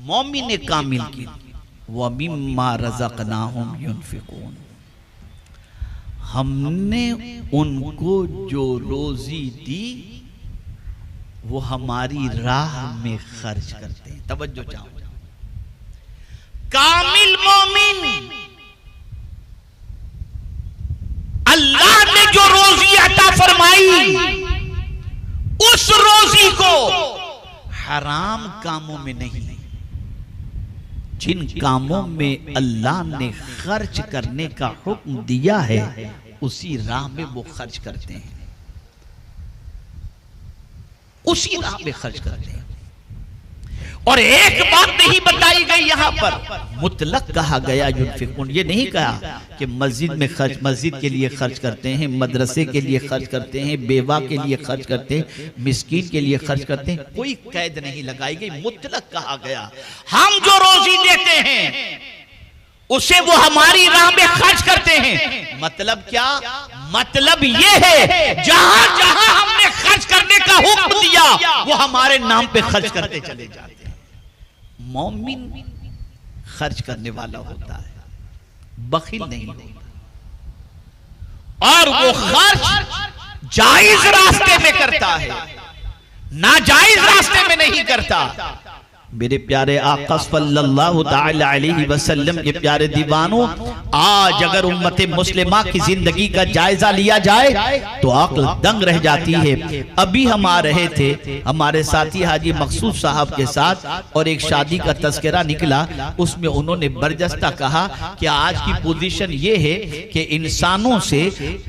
मोमिन कामिल की व मिम्मा रज़क़नाहुम युनफिकून, हमने उनको जो रोजी दी वो हमारी राह में खर्च करते हैं। तवज्जो चाहो, कामिल मोमिन अल्लाह ने जो रोजी अता फरमाई उस रोजी को हराम कामों में नहीं, जिन कामों में अल्लाह ने खर्च करने का हुक्म दिया है उसी राह में वो खर्च करते हैं, उसी राह में खर्च करते हैं। और एक बात नहीं बताई गई यहां पर, मुतलक कहा गया युनफिकून। ये नहीं कहा कि मस्जिद में खर्च, मस्जिद के लिए खर्च करते हैं, मदरसे के लिए खर्च करते हैं, बेवा के लिए खर्च करते हैं, मिस्कीन के लिए खर्च करते हैं, कोई कैद नहीं लगाई गई, मुतलक कहा गया हम जो रोजी देते हैं उसे वो हमारी राह में खर्च करते हैं। मतलब क्या? मतलब ये है जहां जहां हमने खर्च करने का हुक्म दिया वो हमारे नाम पे खर्च करते चले जाते हैं। मोमिन खर्च करने वाला होता है, बखील नहीं होता, और वो खर्च जायज रास्ते में करता है, नाजायज रास्ते में नहीं करता। मेरे प्यारे आका सल्लल्लाहु ताला अलैहि वसल्लम के प्यारे दीवानों, आज अगर उम्मत मुस्लिमा की जिंदगी का जायजा लिया जाए तो अक्ल दंग रह जाती है। अभी हम आ रहे थे हमारे साथी हाजी मकसूद साहब के साथ और एक शादी का तस्करा निकला, उसमें उन्होंने बरजस्ता कहा कि आज की पोजीशन ये है कि इंसानों से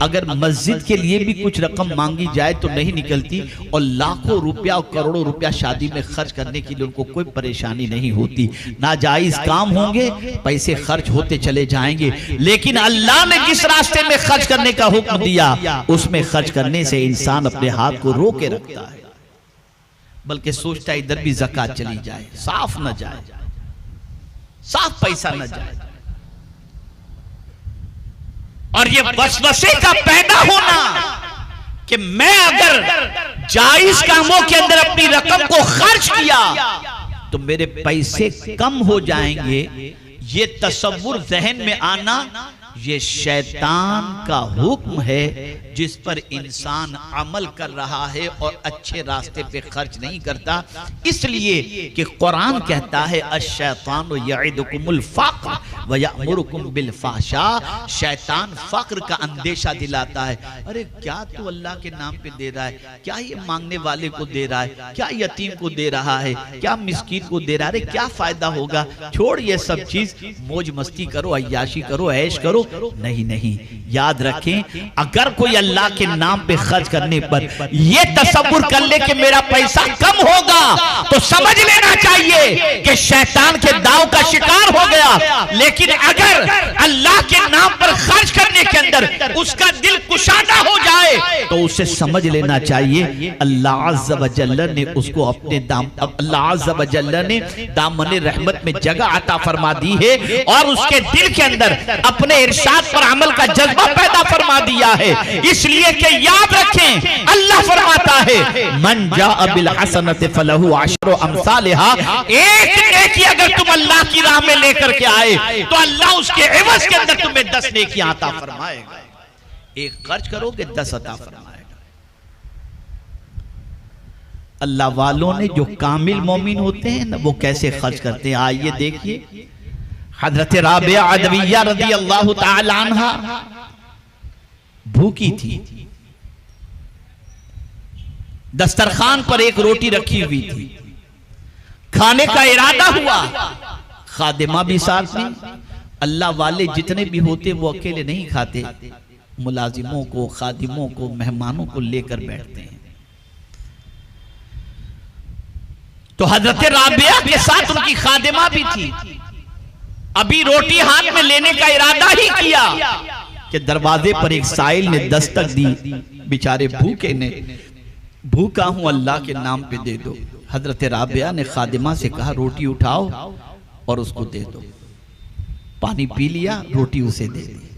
अगर मस्जिद के लिए भी कुछ रकम मांगी जाए तो नहीं निकलती, और लाखों रुपया और करोड़ों रुपया शादी में खर्च करने के लिए उनको कोई परेशानी नहीं होती। नाजायज काम होंगे, पैसे खर्च होते चले जाएंगे, लेकिन अल्लाह ने जिस रास्ते में खर्च करने का हुक्म दिया उसमें खर्च करने से इंसान अपने हाथ को रोके रखता है, बल्कि सोचता है इधर भी ज़कात चली जाए, साफ न जाए, साफ पैसा न जाए। और ये वसवसे का पैदा होना कि मैं अगर जायज कामों के अंदर अपनी रकम को खर्च किया तो मेरे पैसे कम हो जाएंगे, ये तसव्वुर ज़हन में आना ये शैतान का हुक्म है जिस पर इंसान अमल कर रहा है और अच्छे रास्ते पे खर्च नहीं करता। इसलिए कि कुरान कहता है अश-शैतानु यइदुकुमुल फ़क़्र व यअमुरुकुम बिल फ़हशा, शैतान फ़क्र का अंदेशा दिलाता है। अरे क्या तू अल्लाह के नाम पे दे रहा है, क्या ये मांगने वाले को दे रहा है, क्या यतीम को दे रहा है, क्या मिस्कीन को दे रहा है, अरे क्या फायदा होगा, छोड़ ये सब चीज, मौज मस्ती करो, अय्याशी करो, ऐश करो। नहीं नहीं, याद रखें अगर कोई अल्लाह के नाम पे खर्च करने पर ये तसव्वुर कर ले कि मेरा पैसा कम होगा तो समझ लेना चाहिए कि शैतान के दाव का शिकार हो गया। लेकिन अगर अल्लाह के नाम पर खर्च करने के अंदर उसका दिल कुशादा हो जाए तो उसे समझ लेना चाहिए अल्लाह अज़्ज़ व जल्ल ने उसको अपने अल्लाह अज़्ज़ व जल्ल ने दामन रहमत में जगह अता फरमा दी है और उसके दिल के अंदर अपने इरशाद पर अमल का जज्बा पैदा फरमा दिया है। इसलिए कि याद रखें अल्लाह फरमाता है मन जाअ बिल हसनति फलहु अशरु अमसालिहा, एक नेकी अगर तुम अल्लाह की राह में लेकर के आए तो अल्लाह उसके एवज के अंदर तुम्हें 10 नेकियां अता फरमाएगा। एक खर्च करोगे 10 अता फरमाएगा। अल्लाह वालों ने जो कामिल मोमिन होते हैं ना वो कैसे खर्च करते हैं, आइए देखिए। हजरत राबिया अदविया रज़ी अल्लाह ताला अन्हा भूखी थी, दस्तरखान पर एक रोटी रखी हुई थी, खाने का इरादा हुआ, खादिमा भी साथ में। अल्लाह वाले जितने भी होते वो अकेले नहीं खाते, मुलाजिमों को, खादिमों को, मेहमानों को लेकर बैठते हैं। तो हजरत राबिया के साथ उनकी खादिमा भी थी। अभी रोटी हाथ में लेने का इरादा ही किया कि दरवाजे पर एक साइल ने दस्तक दी। बेचारे भूखे ने, भूखा हूं अल्लाह के नाम पे दे दो। हजरत राबिया ने खादिमा से कहा रोटी उठाओ और उसको दे दो। पानी पी लिया, रोटी उसे दे दी।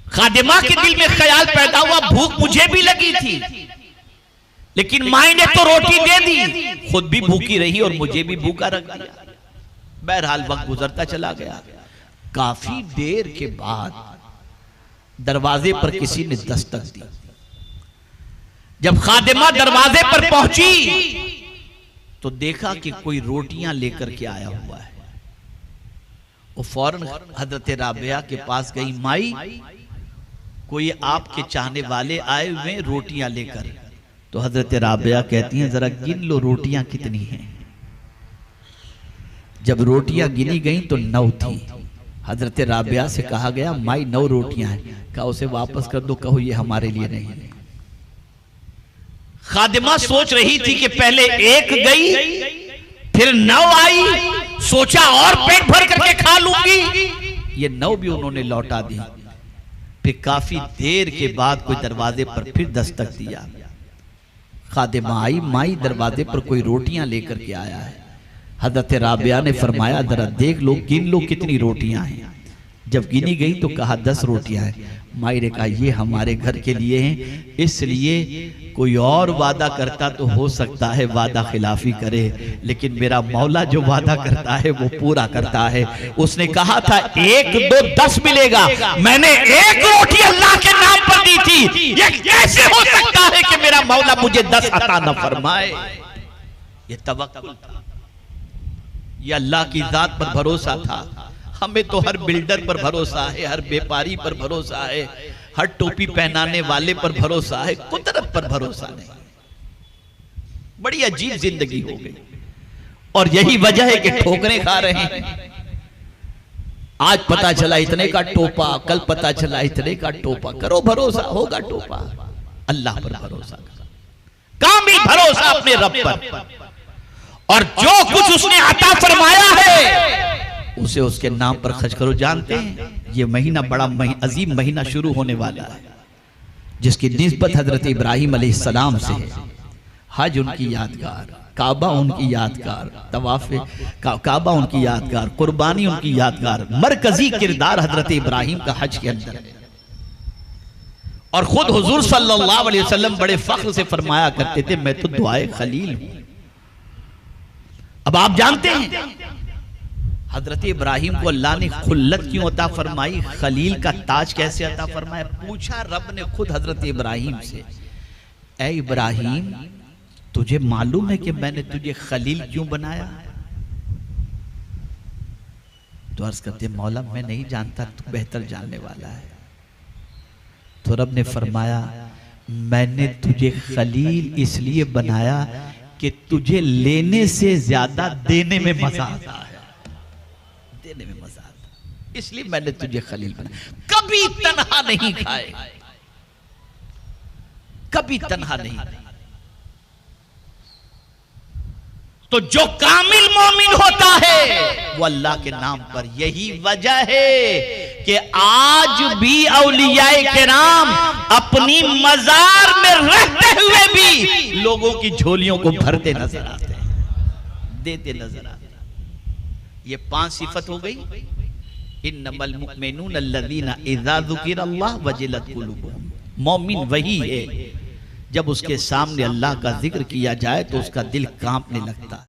खादिमा के दिल में ख्याल पैदा हुआ भूख मुझे भी लगी थी, लेकिन माई ने तो रोटी दे दी, खुद भी भूखी रही और मुझे भी भूखा रख दिया। बहरहाल वक्त गुजरता चला गया। काफी देर के बाद दरवाजे पर किसी ने दस्तक दी। जब खादिमा दरवाजे पर पहुंची तो देखा कि कोई रोटियां लेकर के आया हुआ है। वो फौरन हजरत राबिया के पास गई, माई कोई आपके चाहने वाले आए हुए रोटियां लेकर। तो हजरत राबिया कहती हैं, जरा गिन लो रोटियां कितनी हैं। जब रोटियां गिनी गई तो 9 थी। हजरत राबिया से कहा गया, माई 9 रोटियां हैं। कहा उसे वापस कर दो, कहो ये हमारे लिए नहीं है। खादिमा सोच रही थी कि पहले 1 गई फिर 9 आई, सोचा और पेट भर करके खा लूंगी, ये 9 भी उन्होंने लौटा दी। फिर काफी देर के बाद कोई दरवाजे पर फिर दस्तक दिया। खादिमा आई, माई दरवाजे पर कोई रोटियां लेकर के आया है। हजरत राबिया ने फरमाया, जरा देख लो, गिन लो कितनी रोटियां हैं। जब गिनी गई तो कहा 10 रोटियां हैं। माई ने कहा ये हमारे घर के लिए हैं, इसलिए कोई और वादा करता तो हो सकता है वादा खिलाफी करे, लेकिन मेरा मौला जो वादा करता है वो पूरा करता है। उसने कहा था 1, 2, 10 मिलेगा, मैंने 1 रोटी अल्लाह के नाम पर दी थी। ये कैसे हो सकता है कि मेरा मौला मुझे 10 अता न फरमाए? ये तवक्कुल था, ये अल्लाह की जात पर भरोसा था। हमें तो हर बिल्डर पर भरोसा है, हर व्यापारी पर भरोसा है, हर टोपी पहनाने वाले पर भरोसा है, कुदरत पर भरोसा नहीं। बड़ी अजीब जिंदगी हो गई और यही वजह है कि ठोकरें खा रहे हैं। आज पता चला इतने का टोपा, कल पता चला इतने का टोपा। करो भरोसा, होगा टोपा। अल्लाह पर भरोसा करो, कामिल भरोसा अपने रब पर, और जो कुछ उसने अता फरमाया है उसे उसके नाम पर खर्च करो। जानते हैं ये महीना बड़ा अजीम महीना शुरू होने वाला है, जिसकी निस्बत हजरत इब्राहिम अलैहिस्सलाम से है। हज उनकी यादगार, काबा उनकी यादगार, तवाफ काबा उनकी यादगार, कुर्बानी उनकी यादगार। मरकजी किरदार हजरत इब्राहिम का हज के अंदर है। और खुद हुजूर सल्लल्लाहु अलैहि वसल्लम बड़े फख्र से फरमाया करते थे, मैं तो दुआए खलील हूं। अब आप जानते हैं हजरत इब्राहिम को अल्लाह ने खुल्लत क्यों अता फरमाई, खलील का ताज कैसे अता फरमाया? पूछा रब ने खुद हजरत इब्राहिम से, ऐ इब्राहिम तुझे मालूम है कि मैंने तुझे खलील क्यों बनाया? तो अर्ज करते, मौला मैं नहीं जानता, तू बेहतर जानने वाला है। तो रब ने फरमाया, मैंने तुझे खलील इसलिए बनाया कि तुझे लेने से ज्यादा देने में मजा आता है, देने में मजा आता, इसलिए मैंने तुझे खलील बनाया। कभी तन्हा नहीं खाए, कभी तन्हा नहीं। तो जो कामिल मोमिन होता है वो अल्लाह के नाम पर। यही वजह है कि आज भी औलियाए किराम अपनी मजार में रहते हुए भी लोगों की झोलियों को भरते नजर आते हैं, देते नजर आते हैं। ये 5 सिफत हो गई। इन्नमल मुमिनून अल्लज़ीना इज़ा ज़ुकिरल्लाह वजिलत कुलूबुहुम। मोमिन वही है जब उसके सामने अल्लाह का जिक्र किया जाए तो उसका दिल कांपने लगता है।